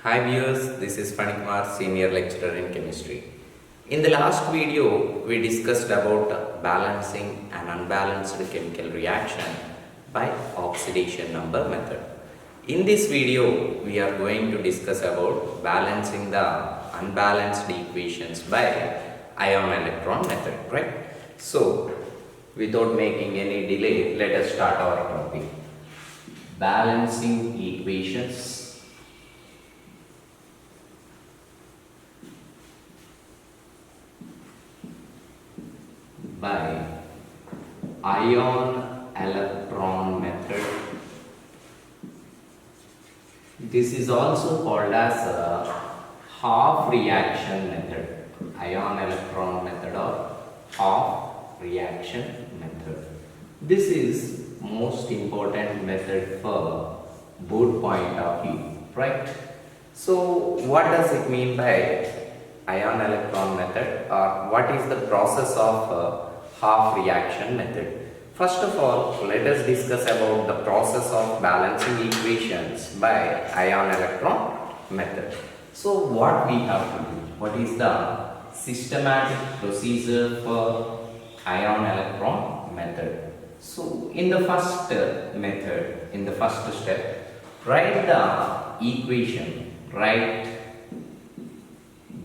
Hi viewers, this is Panikumar, Senior Lecturer in Chemistry. In the last video, we discussed about balancing an unbalanced chemical reaction by oxidation number method. In this video, we are going to discuss about balancing the unbalanced equations by ion-electron method, right? So, without making any delay, let us start our topic. Balancing equations by ion-electron method. This is also called as a half reaction method. Ion-electron method or half reaction method. This is most important method for both point of view, right? So what does it mean by ion-electron method, or what is the process of half reaction method? First of all, let us discuss about the process of balancing equations by ion-electron method. So what we have to do? What is the systematic procedure for ion-electron method? So in the first method, in the first step, write the equation, write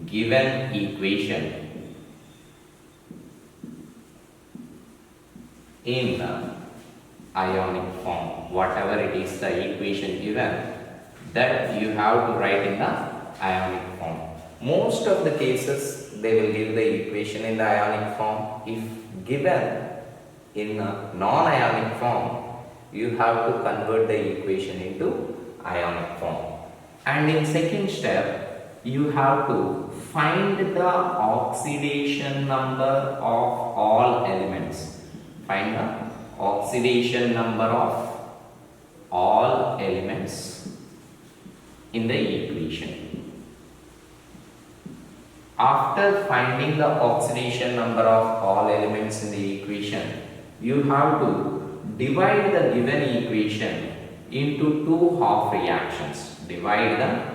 given equation in ionic form. Whatever it is the equation given, that you have to write in the ionic form. Most of the cases they will give the equation in the ionic form. If given in a non-ionic form, you have to convert the equation into ionic form. And in second step, you have to find the oxidation number of all elements. Find the oxidation number of all elements in the equation. After finding the oxidation number of all elements in the equation, you have to divide the given equation into two half reactions. Divide the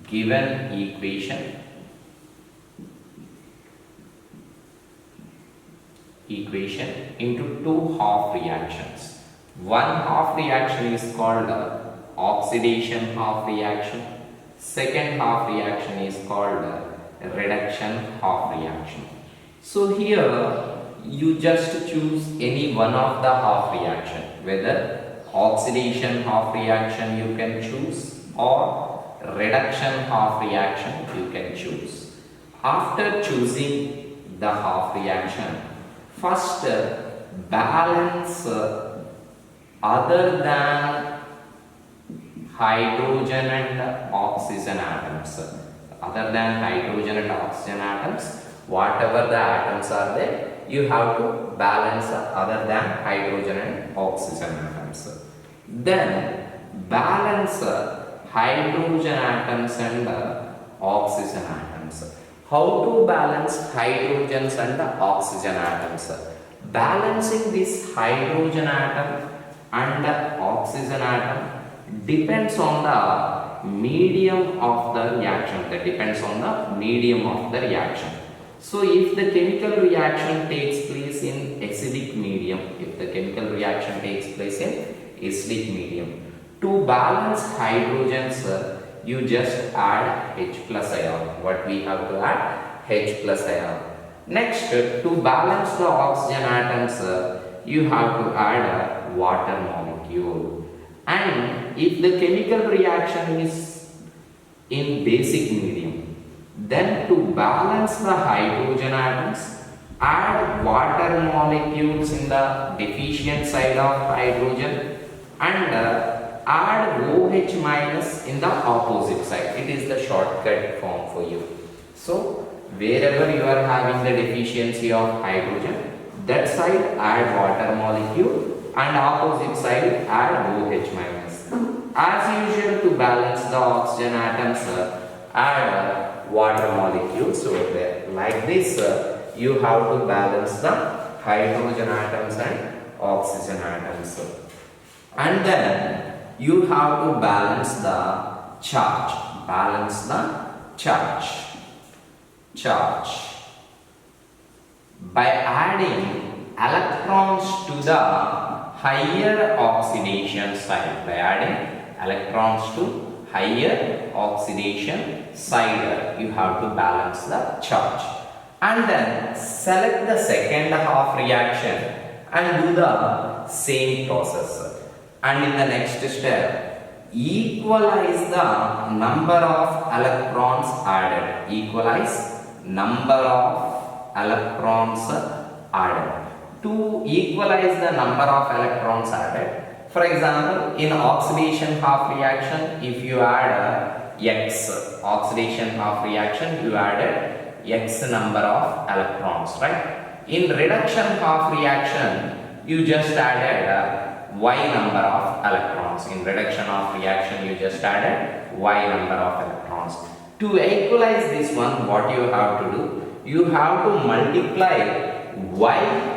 given equation into two half reactions. One half reaction is called oxidation half reaction. Second half reaction is called reduction half reaction. So here you just choose any one of the half reaction, whether oxidation half reaction you can choose or reduction half reaction you can choose. After choosing the half reaction, first balance other than hydrogen and oxygen atoms. Other than hydrogen and oxygen atoms, whatever the atoms are there, you have to balance other than hydrogen and oxygen atoms. Then balance hydrogen atoms and oxygen atoms. How to balance hydrogens and oxygen atoms? Balancing this hydrogen atom and oxygen atom depends on the medium of the reaction. That depends on the medium of the reaction. So if the chemical reaction takes place in acidic medium, to balance hydrogens, you just add H plus ion. What we have to add? H plus ion. Next, to balance the oxygen atoms, you have to add a water molecule. And if the chemical reaction is in basic medium, then to balance the hydrogen atoms, add water molecules in the deficient side of hydrogen and add OH minus in the opposite side. It is the shortcut form for you. So wherever you are having the deficiency of hydrogen, that side add water molecule and opposite side add OH minus. As usual, to balance the oxygen atoms, add water molecules over there. Like this, you have to balance the hydrogen atoms and oxygen atoms. And then you have to balance the charge. Balance the charge. By adding electrons to the higher oxidation side. By adding electrons to higher oxidation side, you have to balance the charge. And then select the second half reaction and do the same process. And in the next step, equalize the number of electrons added. Equalize number of electrons added. To equalize the number of electrons added, for example, in oxidation half reaction, if you add X, oxidation half reaction, you added X number of electrons, right? In reduction half reaction, you just added Y number of electrons. In reduction half reaction, you just added Y number of electrons. To equalize this one, what you have to do? You have to multiply Y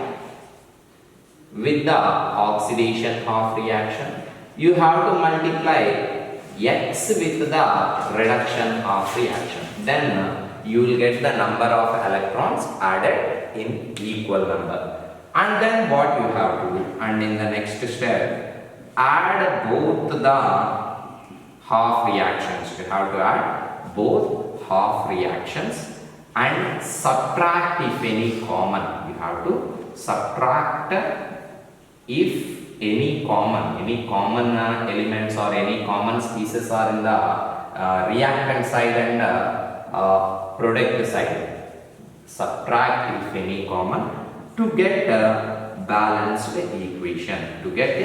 with the oxidation half reaction. You have to multiply X with the reduction half reaction. Then you will get the number of electrons added in equal number. And then what you have to do? And in the next step, add both the half reactions. You have to add both half reactions and subtract if any common. You have to subtract if any common elements or any common species are in the reactant side and product side. Subtract if any common to get a balanced equation. To get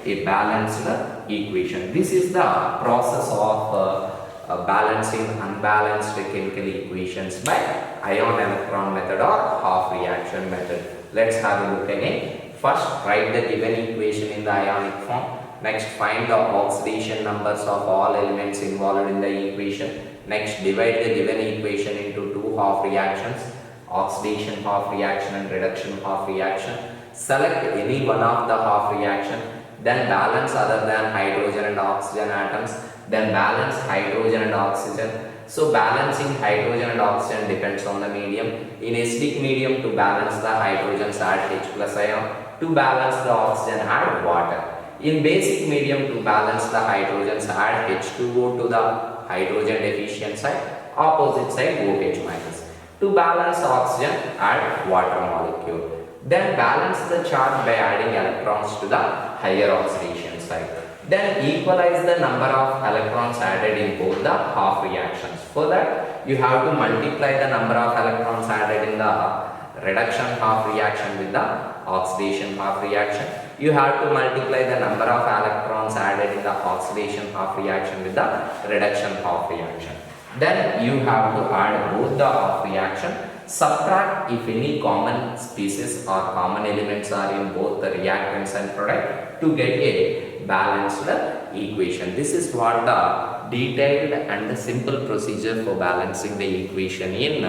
a balanced equation. This is the process of balancing unbalanced chemical equations by ion-electron method or half reaction method. Let's have a look again. First, write the given equation in the ionic form. Next, find the oxidation numbers of all elements involved in the equation. Next, divide the given equation into two half reactions, oxidation half reaction and reduction half reaction. Select any one of the half reaction, then balance other than hydrogen and oxygen atoms, then balance hydrogen and oxygen. So balancing hydrogen and oxygen depends on the medium. In acidic medium, to balance the hydrogens add H plus ion. To balance the oxygen add water. In basic medium, to balance the hydrogens add H2O to the hydrogen deficient side, opposite side OH minus. To balance oxygen add water molecule. Then balance the charge by adding electrons to the higher oxidation side. Then equalize the number of electrons added in both the half reactions. For that, you have to multiply the number of electrons added in the reduction half reaction with the oxidation half reaction. You have to multiply the number of electrons added in the oxidation half reaction with the reduction half reaction. Then you have to add both the half reaction, subtract if any common species or common elements are in both the reactants and product to get a balanced equation. This is what the detailed and the simple procedure for balancing the equation in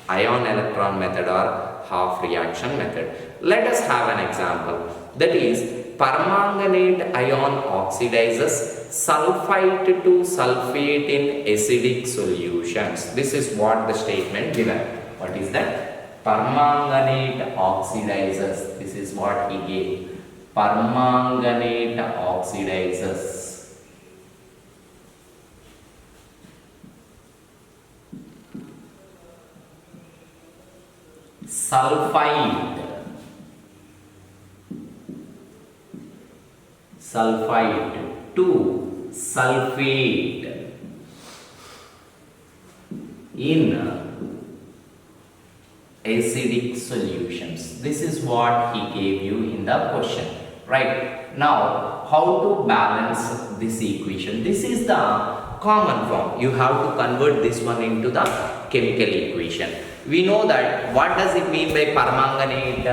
ion-electron method or half reaction method. Let us have an example. That is, permanganate ion oxidizes sulfite to sulfate in acidic solutions. This is what the statement given. What is that? Permanganate oxidizes. This is what he gave. Permanganate oxidizes sulfite to sulfate in acidic solutions. This is what he gave you in the question. Right. Now, how to balance this equation? This is the common form. You have to convert this one into the chemical equation. We know that what does it mean by permanganate?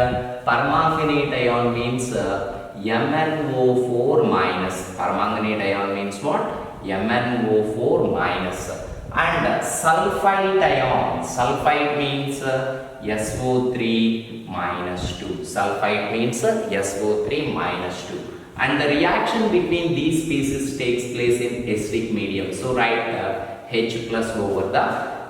Permanganate ion means MnO4 minus. Permanganate ion means what? MnO4 minus. And sulfite ion. Sulfite means SO3 minus 2. Sulfite means SO3 minus 2. and the reaction between these species takes place in acidic medium. So write H plus over the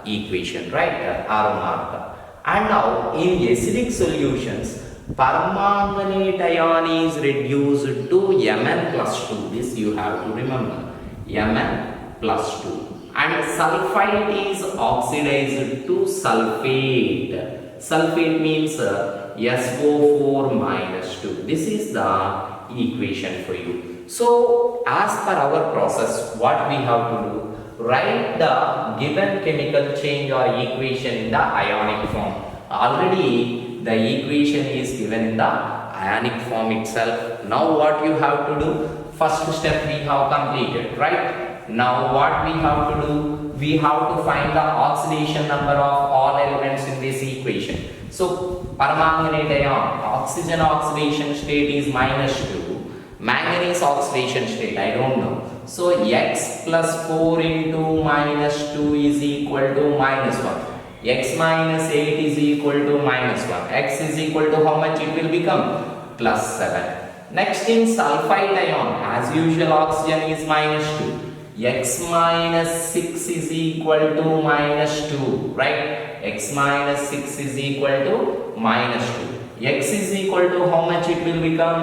equation, right? Arrow mark. And now in acidic solutions, permanganate ion is reduced to Mn plus 2. This you have to remember. Mn plus 2. And sulfite is oxidized to sulfate. Sulfate means SO4 minus 2. This is the equation for you. So as per our process, what we have to do? Write the given chemical change or equation in the ionic form. Already the equation is given in the ionic form itself. Now what you have to do? First step we have completed, right? Now what we have to do? We have to find the oxidation number of all elements in this equation. So permanganate ion, oxygen oxidation state is -2. Manganese oxidation state, I don't know. So x plus 4 into -2 is equal to -1. X minus 8 is equal to -1. X is equal to how much it will become? +7. Next in sulfite ion, as usual oxygen is -2. X minus 6 is equal to -2, right? X minus 6 is equal to -2. X is equal to how much it will become?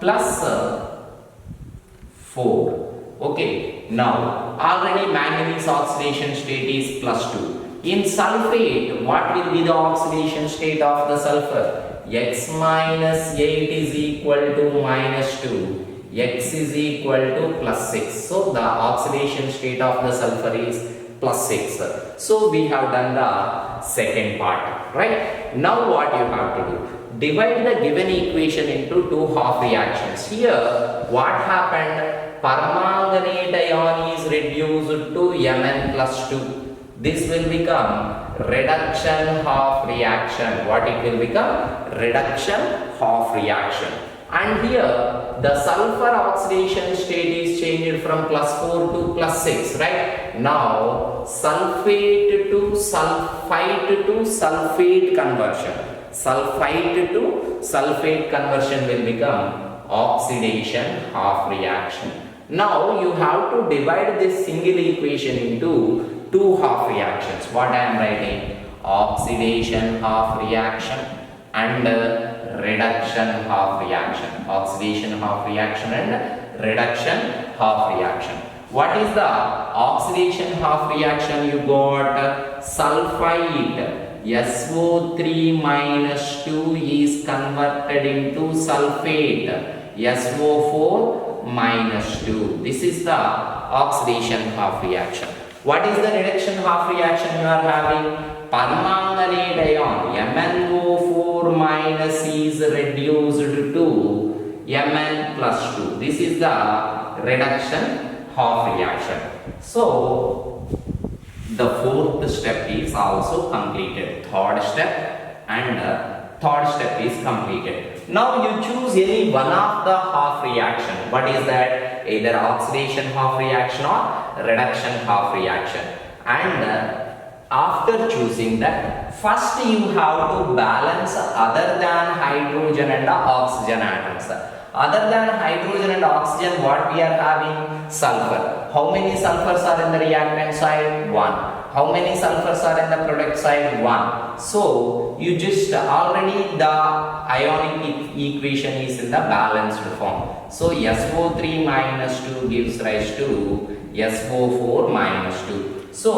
+4. Okay, now already manganese oxidation state is +2. In sulfate, what will be the oxidation state of the sulfur? X minus 8 is equal to -2. X is equal to +6. So the oxidation state of the sulfur is +6. So we have done the second part, right? Now what you have to do? Divide the given equation into two half reactions. Here, what happened? Permanganate ion is reduced to Mn plus 2. This will become reduction half reaction. What it will become? Reduction half reaction. And here, the sulfur oxidation state is changed from +4 to +6, right? Now, sulfate to sulfate conversion. Sulfite to sulfate conversion will become oxidation half reaction. Now you have to divide this single equation into two half reactions. What I am writing? Oxidation half reaction and reduction half reaction. Oxidation half reaction and reduction half reaction. What is the oxidation half reaction? You got sulfite. SO3 minus 2 is converted into sulfate. SO4 minus 2. This is the oxidation half reaction. What is the reduction half reaction you are having? Permanganate ion MnO4 minus is reduced to Mn plus 2. This is the reduction half reaction. So the fourth step is also completed. Third step and third step is completed. Now you choose any one of the half reaction. What is that? Either oxidation half reaction or reduction half reaction. And after choosing that, first you have to balance other than hydrogen and oxygen atoms. Other than hydrogen and oxygen, what we are having? Sulfur. How many sulfurs are in the reactant side? 1. How many sulfurs are in the product side? 1. So you just already the ionic equation is in the balanced form. So SO3 minus 2 gives rise to SO4 minus 2. So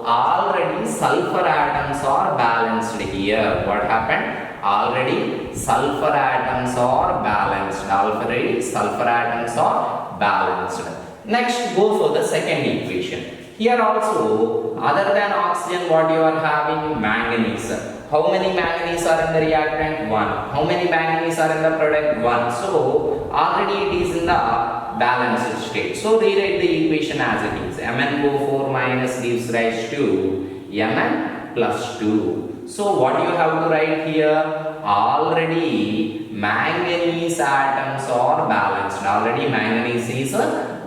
already sulfur atoms are balanced here. What happened? Already sulfur atoms are balanced. Already sulfur atoms are balanced. Next, go for the second equation. Here also, other than oxygen, what you are having? Manganese. How many manganese are in the reactant? 1. How many manganese are in the product? 1. So already it is in the balanced state. So rewrite the equation as it is. MnO4 minus gives rise to Mn plus 2. So what you have to write here? Already manganese atoms are balanced. Already manganese is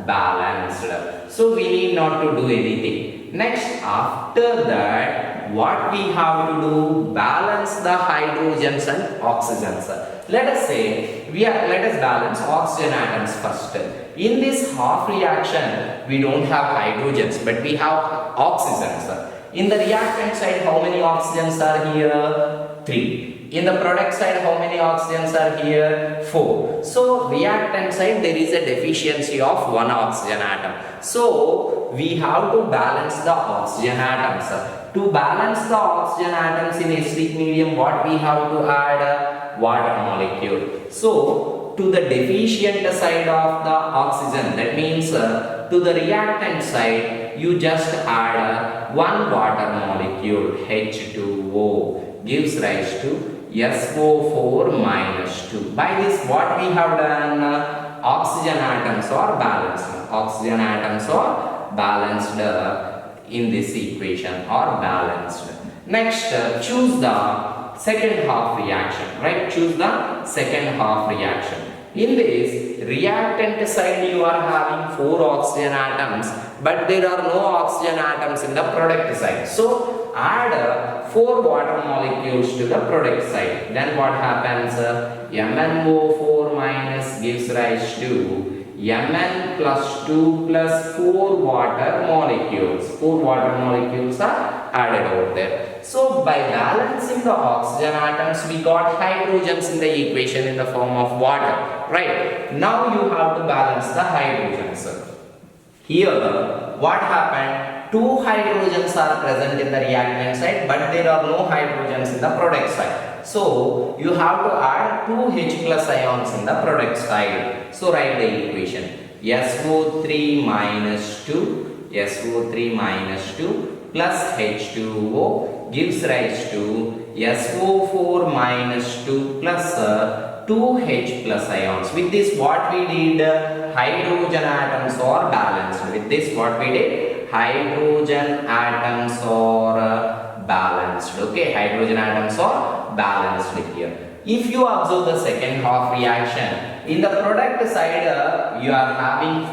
balanced. So we need not to do anything. Next, after that, what we have to do? Balance the hydrogens and oxygens. Let us say let us balance oxygen atoms first. In this half reaction, we don't have hydrogens, but we have oxygens. In the reactant side, how many oxygens are here? 3. In the product side, how many oxygens are here? 4. So, reactant side, there is a deficiency of 1 oxygen atom. So, we have to balance the oxygen atoms. To balance the oxygen atoms in acidic medium, what we have to add? Water molecule. So, to the deficient side of the oxygen, that means to the reactant side, you just add 1 water molecule, H2O, gives rise to SO4 minus 2. By this, what we have done? Oxygen atoms are balanced. Oxygen atoms are balanced in this equation, or balanced. Next, choose the second half reaction, right? Choose the second half reaction. In this reactant side, you are having 4 oxygen atoms, but there are no oxygen atoms in the product side. So, add 4 water molecules to the product side. Then what happens? MnO4 minus gives rise to Mn plus 2 plus 4 water molecules. 4 water molecules are added over there. So, by balancing the oxygen atoms, we got hydrogens in the equation in the form of water. Right? Now, you have to balance the hydrogens. Here, what happened? 2 hydrogens are present in the reactant side, but there are no hydrogens in the product side. So, you have to add 2 H plus ions in the product side. So, write the equation. SO3 minus 2, SO3 minus 2 plus H2O gives rise to SO4 minus 2 plus 2H plus ions. With this, what we did? Hydrogen atoms are balanced. With this, what we did? Hydrogen atoms are balanced. Okay, hydrogen atoms are balanced here. If you observe the second half reaction, in the product side, you are having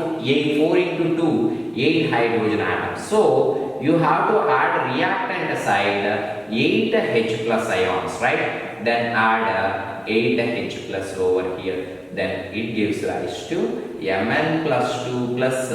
4 into 2, 8 hydrogen atoms. So, you have to add reactant side 8 H plus ions, right? Then add 8 H plus over here. Then it gives rise to Mn plus 2 plus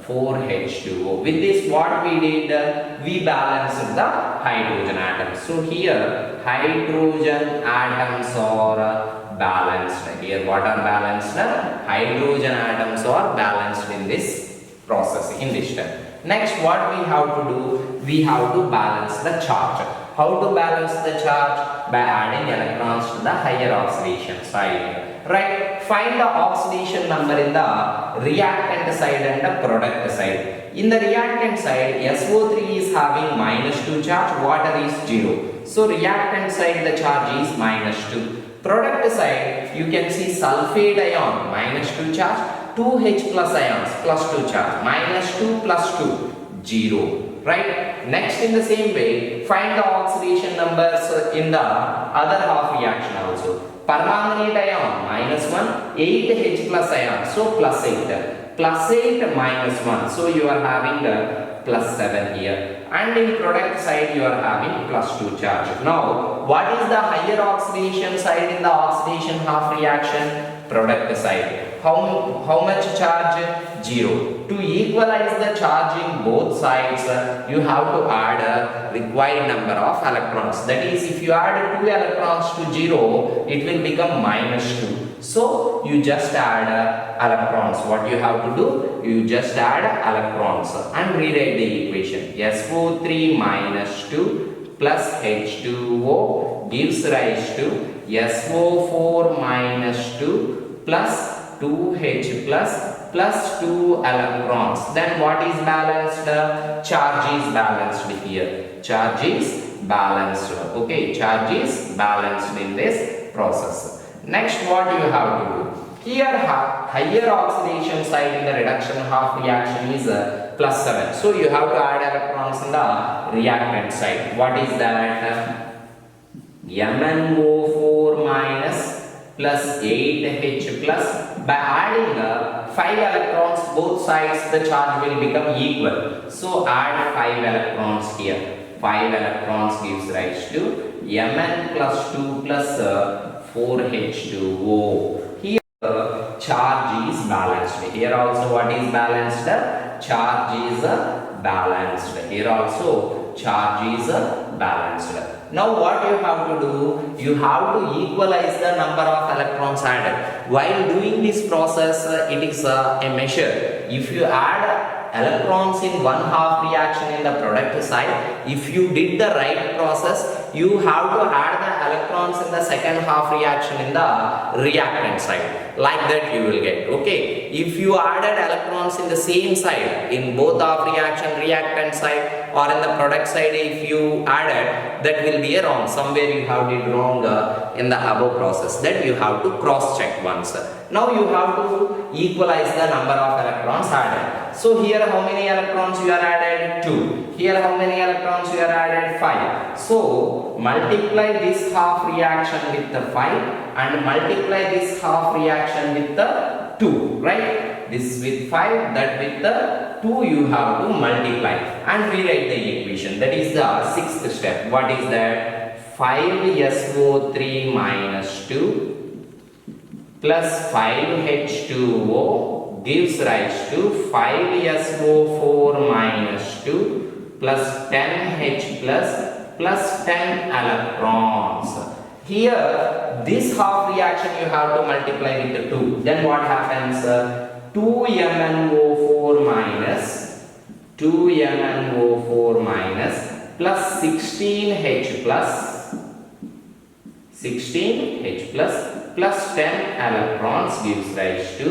4H2O. With this, what we did? We balanced the hydrogen atoms. So, here hydrogen atoms are balanced. Here, what are balanced? Hydrogen atoms are balanced in this process, in this step. Next, what we have to do? We have to balance the charge. How to balance the charge? By adding electrons to the higher oxidation side. Right? Find the oxidation number in the reactant side and the product side. In the reactant side, SO3 is having minus 2 charge, water is 0. So, reactant side the charge is minus 2. Product side, you can see sulfate ion, minus 2 charge, 2H plus ions, plus 2 charge, minus 2 plus 2, 0. Right? Next, in the same way, find the oxidation numbers in the other half reaction also. Permanganate ion, minus 1, 8H plus ion, so plus 8. Plus 8 minus 1, so you are having plus 7 here. And in product side, you are having plus 2 charge. Now, what is the higher oxidation side in the oxidation half reaction? Product side. How much charge? 0. To equalize the charge in both sides, you have to add a required number of electrons. That is, if you add 2 electrons to 0, it will become minus 2. So, you just add electrons. What you have to do? You just add electrons and rewrite the equation. SO3 minus 2 plus H2O gives rise to SO4 minus 2 plus 2H plus 2 electrons. Then what is balanced? Charge is balanced here. Charge is balanced. Okay, charge is balanced in this process. Next, what you have to do? Here, higher oxidation side in the reduction half reaction is plus 7. So, you have to add electrons in the reactant side. What is that? MnO4 minus plus 8H plus. By adding 5 electrons both sides, the charge will become equal. So, add 5 electrons here. 5 electrons gives rise to Mn plus 2 plus 4H2O. Here charge is balanced. Here also what is balanced? Charge is balanced. Here also charge is balanced. Now what you have to do? You have to equalize the number of electrons added. While doing this process, it is a measure. If you add electrons in one half reaction in the product side, if you did the right process, you have to add the electrons in the second half reaction in the reactant side. Like that you will get. Okay. If you added electrons in the same side, in both half reaction reactant side or in the product side, if you added, that will be a wrong. Somewhere you have did wrong in the above process. That you have to cross check once. Now you have to equalize the number of electrons added. So here how many electrons you are added? 2. Here how many electrons you are added? 5. So multiply this half reaction with the 5 and multiply this half reaction with the 2. Right? This with 5, that with the 2 you have to multiply and rewrite the equation. That is the sixth step. What is that? 5SO3 minus 2 plus 5H2O gives rise to 5SO4 minus 2 plus 10H plus 10 electrons. Here this half reaction you have to multiply with the 2. Then what happens? 2MnO4 minus plus 16H plus 10 electrons gives rise to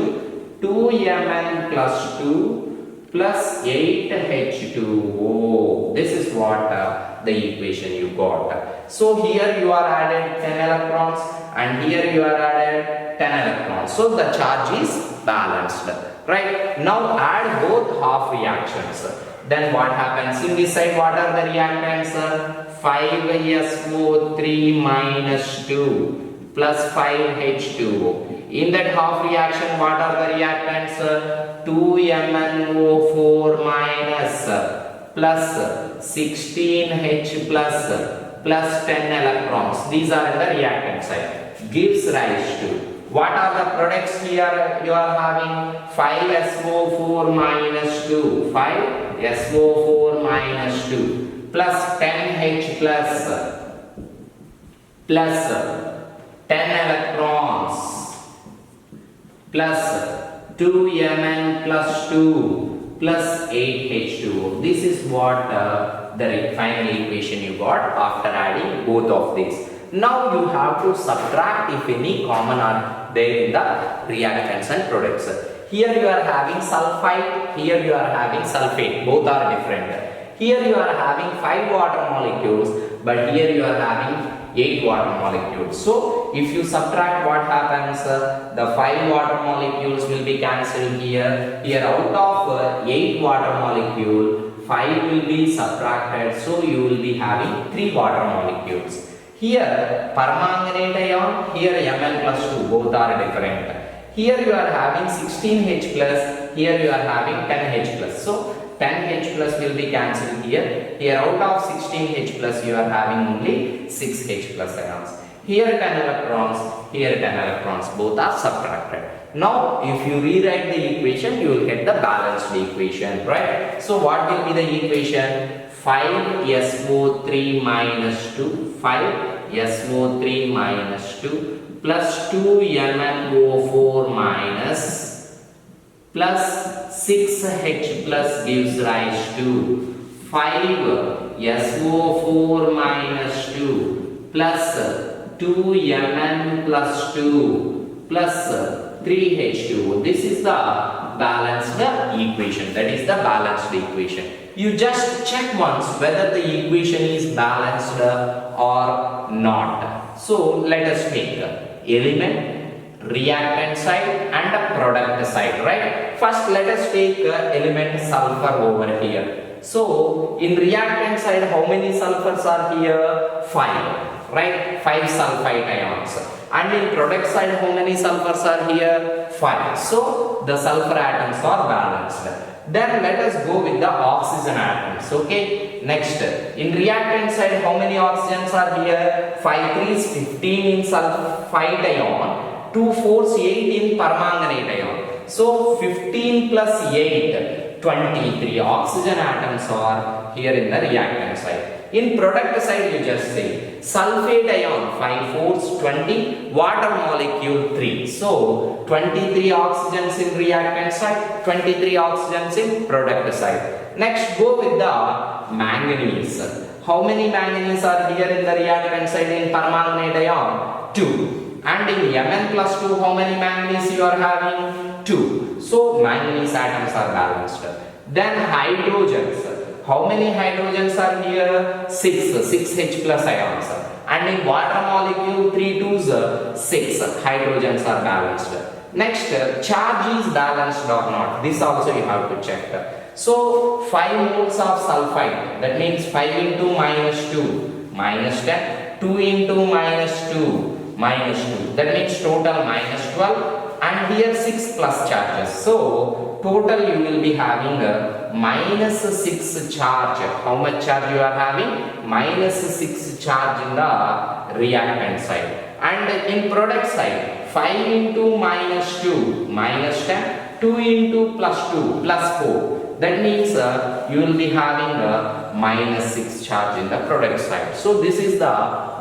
2Mn plus 2 plus 8H2O. This is what the equation you got. So here you are added 10 electrons and here you are added 10 electrons. So the charge is balanced. Right? Now add both half reactions. Then what happens? In this side what are the reactants? 5SO3 minus 2 plus 5H2O. In that half reaction what are the reactants? 2MnO4 minus plus 16H plus 10 electrons. These are in the reactant side. Gives rise to, what are the products here? You are having 5SO4 minus 2. 5SO4 minus 2 plus 10H plus 10 electrons plus 2Mn plus 2 plus 8H2O. This is what the final equation you got after adding both of these. Now you have to subtract if any common are there in the reactants and products. Here you are having sulfite, here you are having sulfate. Both are different. Here you are having 5 water molecules, but here you are having 8 water molecules. So if you subtract, what happens? The 5 water molecules will be cancelled here. Here out of 8 water molecule, 5 will be subtracted. So you will be having 3 water molecules. Here permanganate ion, here Mn plus 2, both are different. Here you are having 16H plus, here you are having 10H plus. So 10H plus will be cancelled here. Here out of 16H plus you are having only 6H plus ions. Here 10 electrons, here 10 electrons, both are subtracted. Now if you rewrite the equation, you will get the balanced equation, right? So what will be the equation? 5SO3 minus 2, 5SO3 minus 2 plus 2MnO4 minus plus 6H plus gives rise to 5SO4 minus 2 plus 2Mn plus 2 plus 3H2O. This is the balanced equation. That is the balanced equation. You just check once whether the equation is balanced or not. So let us take element, reactant side and a product side, right? First let us take element sulfur over here. So in reactant side, how many sulfurs are here? 5, right? 5 sulfite ions. And in product side, how many sulfurs are here? 5. So the sulfur atoms are balanced. Then let us go with the oxygen atoms. Okay. Next, in reactant side, how many oxygens are here? 5 3s 15 in sulfite ion, 2 4s 8 in permanganate ion. So 15 plus 8, 23 oxygen atoms are here in the reactant side. In product side, you just say sulfate ion 5 4s 20, water molecule 3. So 23 oxygens in reactant side, 23 oxygens in product side. Next, go with the manganese. How many manganese are here in the reactant side in permanganate ion? 2. And in Mn plus 2, how many manganese you are having? 2. So manganese atoms are balanced. Then hydrogens. How many hydrogens are here? 6 H plus ions. And in water molecule 3 2s 6 hydrogens are balanced. Next, charge is balanced or not. This also you have to check. So 5 moles of sulfite, that means 5 into minus 2 minus 10, 2 into minus 2 minus 2, that means total minus 12, and here 6 plus charges. So total you will be having a minus 6 charge. How much charge you are having? Minus 6 charge in the reactant side. And in product side, 5 into minus 2 minus 10, 2 into plus 2 plus 4. That means you will be having a minus 6 charge in the product side. So this is the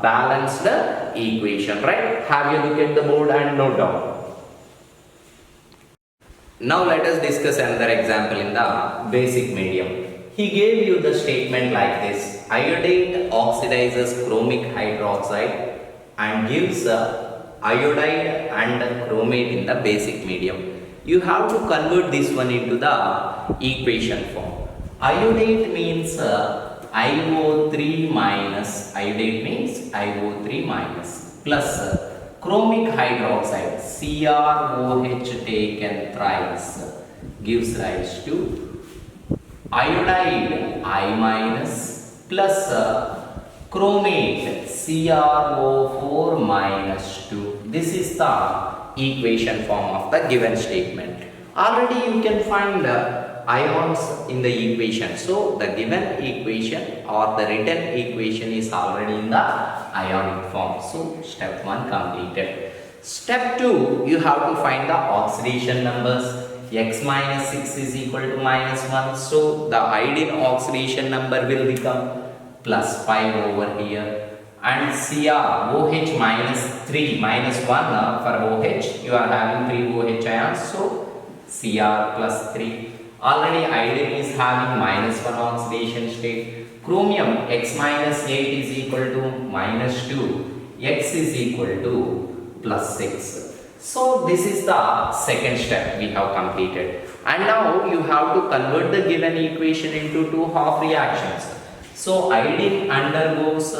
balanced equation, right? Have you look at the board and note down. Now let us discuss another example in the basic medium. He gave you the statement like this: iodide oxidizes chromic hydroxide and gives iodide and chromate in the basic medium. You have to convert this one into the equation form. Iodide means IO3 minus, iodide means IO3 minus, plus chromic hydroxide CrOH taken thrice gives rise to iodide I minus plus chromate CrO4 minus 2. This is the equation form of the given statement. Already you can find ions in the equation. So the given equation or the written equation is already in the ionic form. So step 1 completed. Step 2, you have to find the oxidation numbers. X minus 6 is equal to minus 1. So the iodine oxidation number will become plus 5 over here. And CrOH minus 3 minus 1 for OH, you are having 3 OH ions, so Cr plus 3. Already iodine is having minus 1 oxidation state. Chromium X minus 8 is equal to minus 2, X is equal to plus 6. So this is the second step we have completed. And now you have to convert the given equation into two half reactions. So iodine undergoes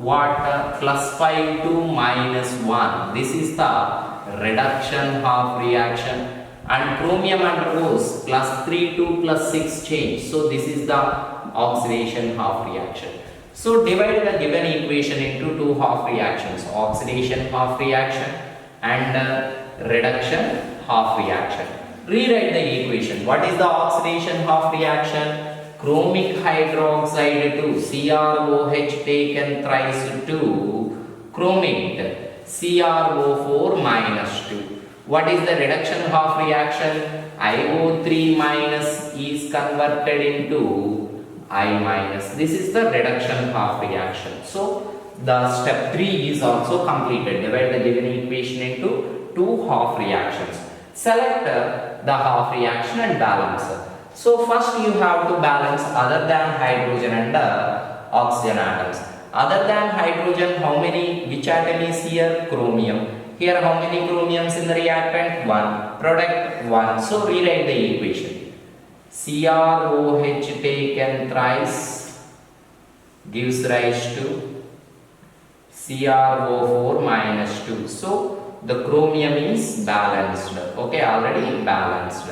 plus 5 to minus 1. This is the reduction half reaction. And chromium undergoes plus 3 to plus 6 change. So this is the oxidation half reaction. So divide the given equation into two half reactions, oxidation half reaction and reduction half reaction. Rewrite the equation. What is the oxidation half reaction? Chromic hydroxide to CrOH taken thrice to chromate CrO4 minus 2. What is the reduction half reaction? IO3 minus is converted into I minus. This is the reduction half reaction. So the step 3 is also completed. Divide the given equation into two half reactions. Select the half reaction and balance. So first you have to balance other than hydrogen and oxygen atoms. Other than hydrogen, how many, which atom is here? Chromium. Here how many chromiums in the reactant? 1. Product 1. So rewrite the equation. CrOH taken thrice gives rise to CrO4 minus 2. So the chromium is balanced. Okay, already balanced.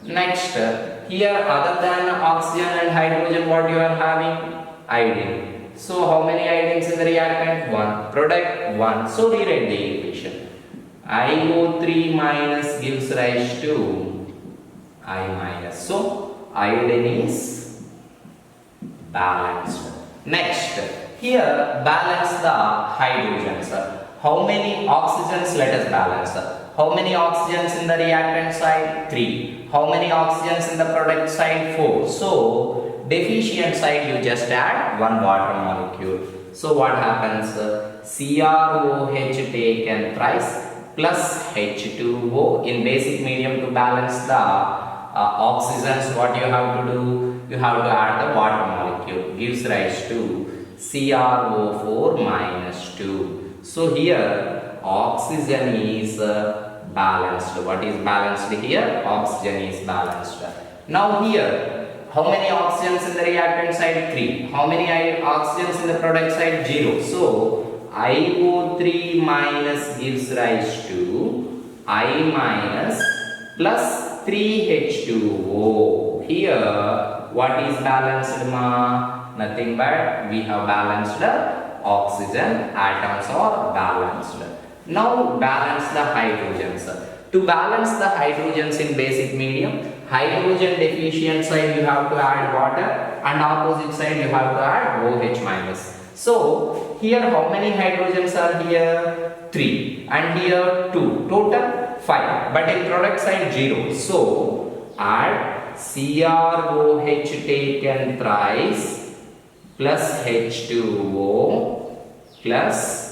Next, here other than oxygen and hydrogen, what you are having? Iodine. So how many iodines in the reactant? 1. Product 1. So rewrite the equation. IO3 minus gives rise to I minus. So iodine is balanced. Next, here balance the hydrogens. How many oxygens? Let us balance. How many oxygens in the reactant side? 3. How many oxygens in the product side? 4. So deficient side you just add one water molecule. So what happens? CrOH taken thrice plus H2O in basic medium to balance the oxygens. What you have to do? You have to add the water molecule. Gives rise to CrO4 minus 2. So here oxygen is balanced. What is balanced here? Oxygen is balanced. Now here, how many oxygens in the reactant side? 3. How many oxygens in the product side? 0. So IO3 minus gives rise to I minus plus 3H2O. Here, what is balanced, ma? Nothing but we have balanced oxygen atoms are balanced. Now balance the hydrogens. To balance the hydrogens in basic medium, hydrogen deficient side you have to add water and opposite side you have to add OH minus. So here how many hydrogens are here? 3 and here 2. Total 5. But in product side 0. So add CrOH taken thrice plus H2O plus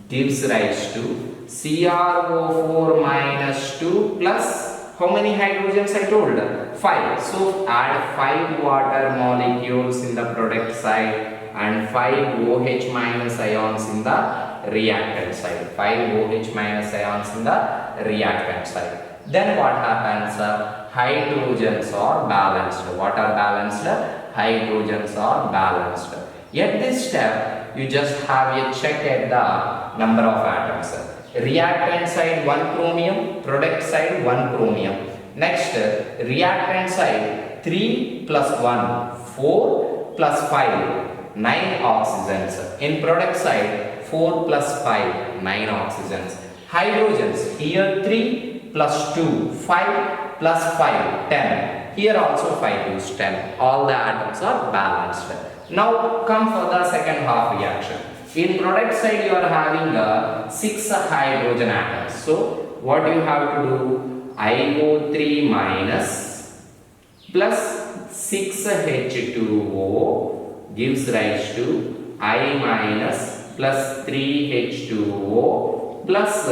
gives rise to CrO4 minus 2 plus how many hydrogens I told? 5. So add 5 water molecules in the product side and 5 OH minus ions in the reactant side. 5 OH minus ions in the reactant side. Then what happens? Hydrogens are balanced. What are balanced? Hydrogens are balanced. At this step, you just have a check at the number of atoms. Reactant side 1 chromium, product side 1 chromium. Next, reactant side 3 plus 1, 4 plus 5, 9 oxygens. In product side 4 plus 5, 9 oxygens. Hydrogens, here 3 plus 2, 5 plus 5, 10. Here also 5 is 10. All the atoms are balanced. Now come for the second half reaction. In product side you are having 6 hydrogen atoms. So what you have to do? IO3 minus plus 6 H2O gives rise to I minus plus 3 H2O plus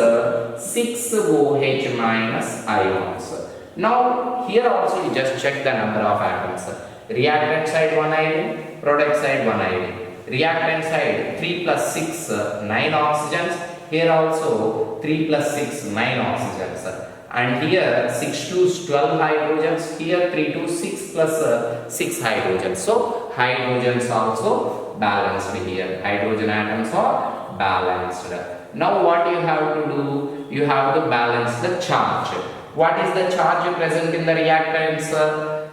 6 OH minus ions. Now here also you just check the number of atoms. Reactant side 1 iodine, product side 1 iodine. Reactant side 3 plus 6, 9 oxygens. Here also 3 plus 6, 9 oxygens. And here 6 to 12 hydrogens. Here 3 to 6 plus 6 hydrogens. So hydrogens also balanced here. Hydrogen atoms are balanced. Now what you have to do? You have to balance the charge. What is the charge present in the reactants?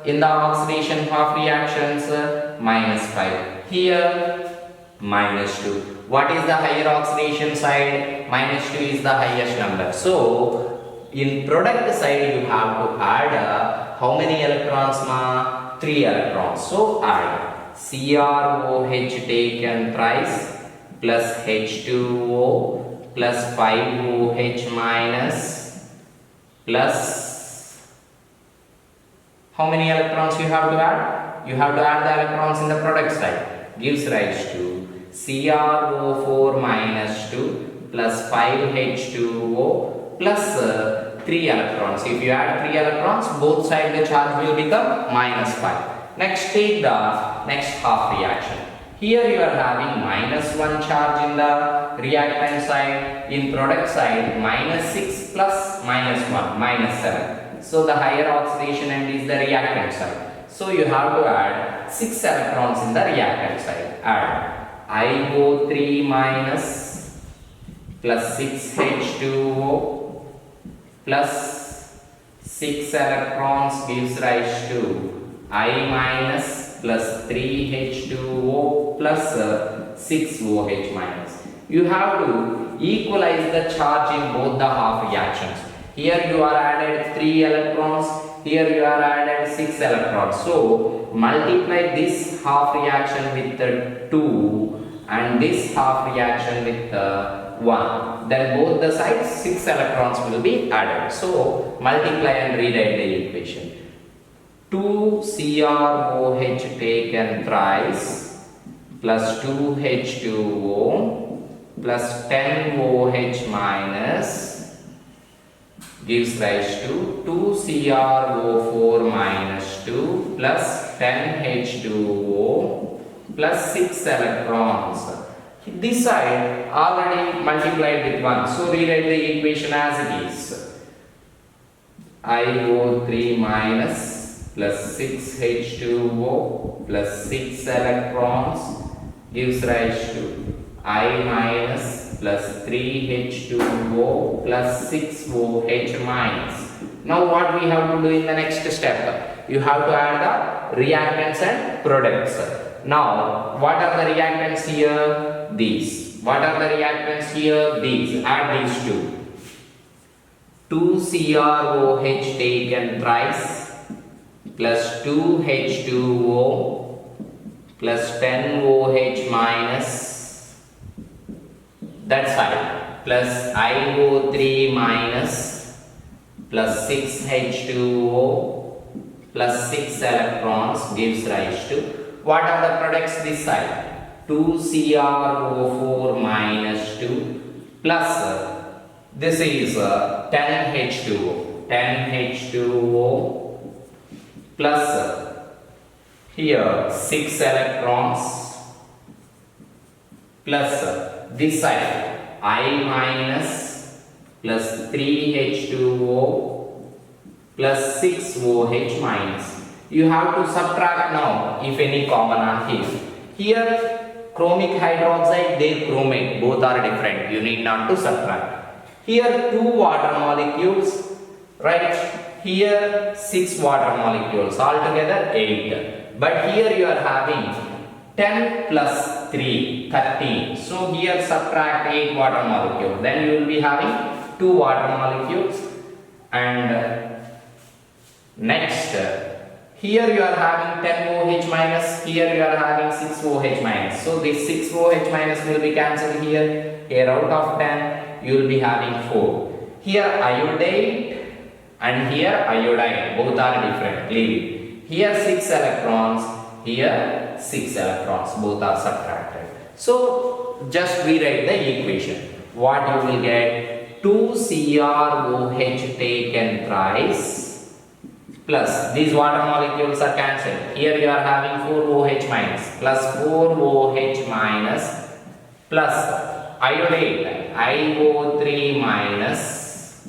In the oxidation half reactions, minus 5. Here, minus 2. What is the higher oxidation side? Minus 2 is the highest number. So, in product side, you have to add how many electrons? 3 electrons. So, add CrOH taken thrice plus H2O plus 5OH minus plus how many electrons you have to add? You have to add the electrons in the product side. Gives rise to CrO4 minus 2 plus 5H2O plus 3 electrons. If you add 3 electrons, both sides the charge will become minus 5. Next, take the next half reaction. Here you are having minus 1 charge in the reactant side. In product side, minus 6 plus minus 1, minus 7. So the higher oxidation end is the reactant side. So you have to add 6 electrons in the reactant side. Add IO3 minus plus 6H2O plus 6 electrons gives rise to I minus plus 3H2O plus 6OH minus. You have to equalize the charge in both the half reactions. Here you are added 3 electrons, here you are added 6 electrons. So multiply this half reaction with the 2 and this half reaction with the 1. Then both the sides 6 electrons will be added. So multiply and rewrite the equation. 2 CrOH taken thrice plus 2 H2O plus 10 OH minus gives rise to 2 CrO4 minus 2 plus 10 H2O plus 6 electrons. This side already multiplied with 1. So rewrite the equation as it is. IO3 minus plus 6 H2O plus 6 electrons gives rise to I minus plus 3H2O plus 6OH minus. Now what we have to do in the next step? You have to add the reactants and products. Now what are the reactants here? These. What are the reactants here? These. Add these two. 2 CrOH taken thrice plus 2 H2O plus 10 OH minus, that's fine, plus IO3 minus plus 6 H2O plus 6 electrons gives rise to, what are the products this side? 2 CrO4 minus 2 plus this is 10 H2O, 10 H2O plus here 6 electrons plus this side I minus plus 3H2O plus 6OH minus. You have to subtract now if any common are here. Here chromic hydroxide, there chromate, both are different. You need not to subtract. Here 2 water molecules, right? Here 6 water molecules, altogether 8. But here you are having 10 plus 3, 13. So here subtract 8 water molecules. Then you will be having 2 water molecules. And next, here you are having 10 OH minus, here you are having 6 OH minus. So this 6 OH minus will be cancelled here. Here out of 10, you will be having 4. Here iodide and here iodine, both are different. Leave it. Here 6 electrons, here 6 electrons, both are subtracted. So just rewrite the equation. What you will get? 2 CrOH taken thrice plus these water molecules are cancelled. Here you are having 4 OH minus plus 4 OH minus plus iodide IO3 minus,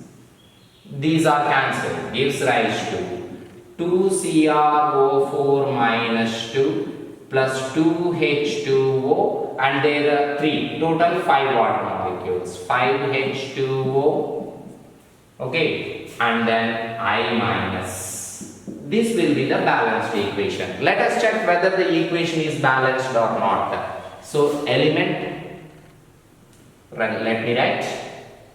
these are cancelled, gives rise to 2 CrO4 minus 2 plus 2 H2O, and there are 3, total 5 water molecules, 5 H2O, okay, and then I minus. This will be the balanced equation. Let us check whether the equation is balanced or not. So element, let me write,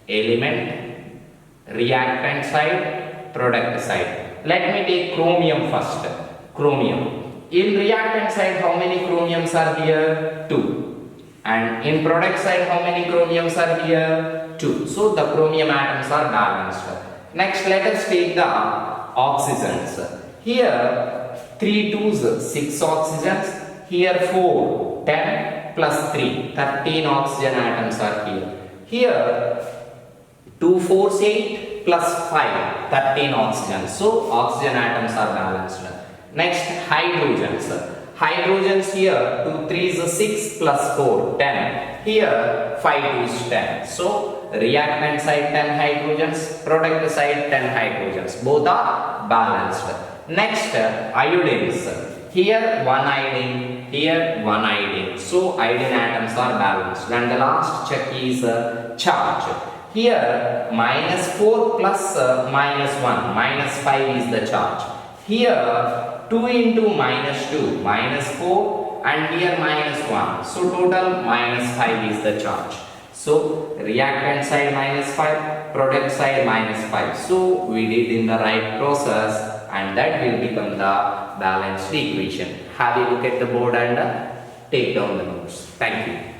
element, reactant side, product side. Let me take chromium first. Chromium. In reactant side, how many chromiums are here? 2. And in product side, how many chromiums are here? 2. So the chromium atoms are balanced. Next, let us take the oxygens. Here 3 2s, 6 oxygens. Here 4, 10 plus 3, 13 oxygen atoms are here. Here 2 4s 8 plus 5, 13 oxygens. So oxygen atoms are balanced. Next, hydrogens. Hydrogens here 2 3s 6 plus 4, 10. Here 5 2s 10. So reactant side 10 hydrogens, product side 10 hydrogens. Both are balanced. Next, iodines. Here 1 iodine, here 1 iodine. So iodine atoms are balanced. And the last check is charge. Here minus 4 plus minus 1, minus 5 is the charge. Here 2 into minus 2, minus 4, and here minus 1. So total minus 5 is the charge. So reactant side minus 5, product side minus 5. So we did in the right process, and that will become the balanced equation. Have a look at the board and take down the notes. Thank you.